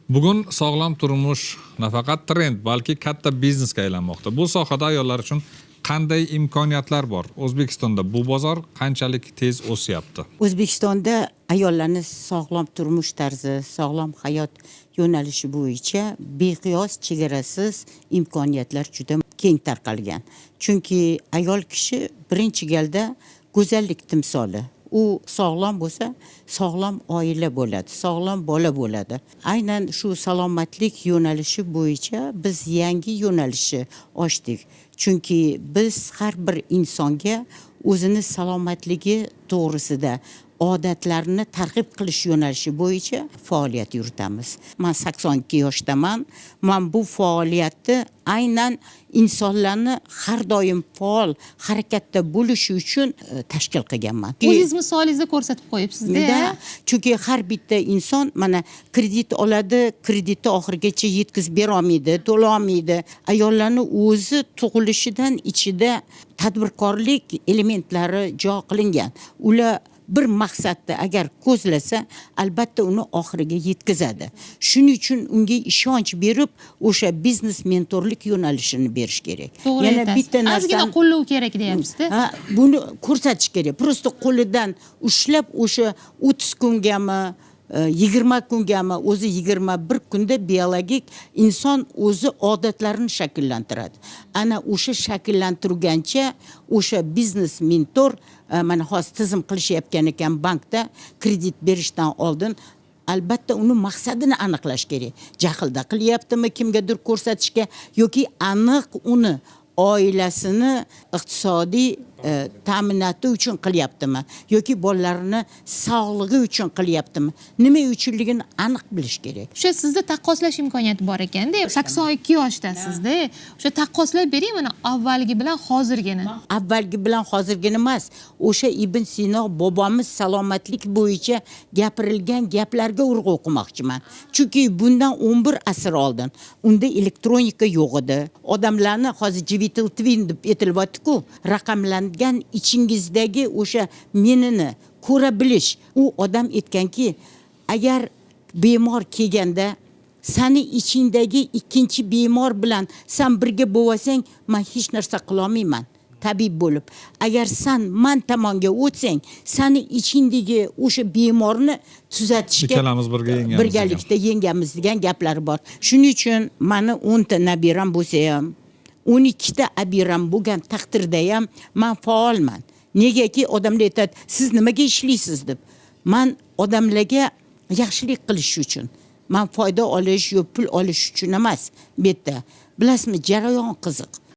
Bugun sog'lom turmush nafaqat trend, balki katta biznesga aylanmoqda. Bu sohada ayollar uchun qanday imkoniyatlar bor? O'zbekistonda bu bozor qanchalik tez o'syapti? O'zbekistonda ayollarni sog'lom turmush tarzi, sog'lom hayot yo'nalishi bo'yicha beqiyos chegarasiz imkoniyatlar juda keng tarqalgan. Chunki ayol kishi birinchi galda go'zallik timsoli. U sog'lom bo'lsa, sog'lom oila bo'ladi, sog'lom bola bo'ladi. Aynan shu salomatlik yo'nalishi bo'yicha biz yangi yo'nalishni ochdik. Chunki biz har bir insonga o'zini salomatligi to'g'risida odatlarni targ'ib qilish yo'nalishi bo'yicha faoliyat yuritamiz. Men 82 yoshdaman. Men bu faoliyatni aynan insonlarni har doim faol harakatda bo'lishi uchun tashkil qilganman. O'zingiz misolingizni ko'rsatib qo'yibsiz-da. Chunki har bitta inson mana kredit oladi, kreditni oxirigacha yetkazib bera olmaydi, to'la olmaydi. Ayollarni o'zi tug'ilishidan ichida tadbirkorlik elementlari jo qilingan. Ular bir maqsadni agar ko'zlasa, albatta uni oxiriga yetkazadi. Shuning uchun unga ishonch berib, o'sha biznes mentorlik yo'nalishini berish kerak. Yana bitta narsa, ozgina qo'llov kerak deyapsiz-da. Buni ko'rsatish kerak. Prosta qo'lidan ushlab o'sha 30 kungami, 20 kungami, o'zi 21 kunda biologik inson o'zi odatlarini shakllantiradi. Ana o'sha shakllantirgancha o'sha biznes mentor mana hozir tizim qilishyapgan ekan bankda kredit berishdan oldin albatta uni maqsadini aniqlash kerak. Jahlda qilyaptimi kimgadir ko'rsatishga yoki aniq uni oilasini iqtisodiy ta'minoti uchun qilyaptimi yoki bolalarini sog'ligi uchun qilyaptimi, nima uchunligini aniq bilish kerak. O'sha sizda taqqoslash imkoniyati bor ekanda, 82 yoshdasizda. O'sha taqqoslab bering mana avvalgi bilan hozirgini. Avvalgi bilan hozirgini emas, o'sha Ibn Sino bobomiz salomatlik bo'yicha gapirilgan gaplarga urg'u qilmoqchiman. Chunki bundan 11 asr oldin unda elektronika yo'q edi. Odamlarni hozir digital twin deb aytilyapti-ku, raqamlangan ichingizdagi o'sha menini ko'ra bilish. U odam aytganki, agar bemor kelganda seni ichingdagi ikkinchi bemor bilan sen birga bo'lsang, men hech narsa qila olmayman. Tabib bo'lib, agar sen men tomonga o'tsang, seni ichingdagi o'sha bemorni tuzatishga ikkalamiz birgalikda yengamiz degan gaplar bor. Shuning uchun meni 10 ta nabiram bo'lsa ham 12 ta abiram bo'lgan taqdirda ham men faolman. Negaki odamlar aytadi, siz nimaga ishlaysiz deb. Men odamlarga yaxshilik qilish uchun, men foyda olish yo pul olish uchun emas. Bu yerda bilasizmi, jarayon qiziq.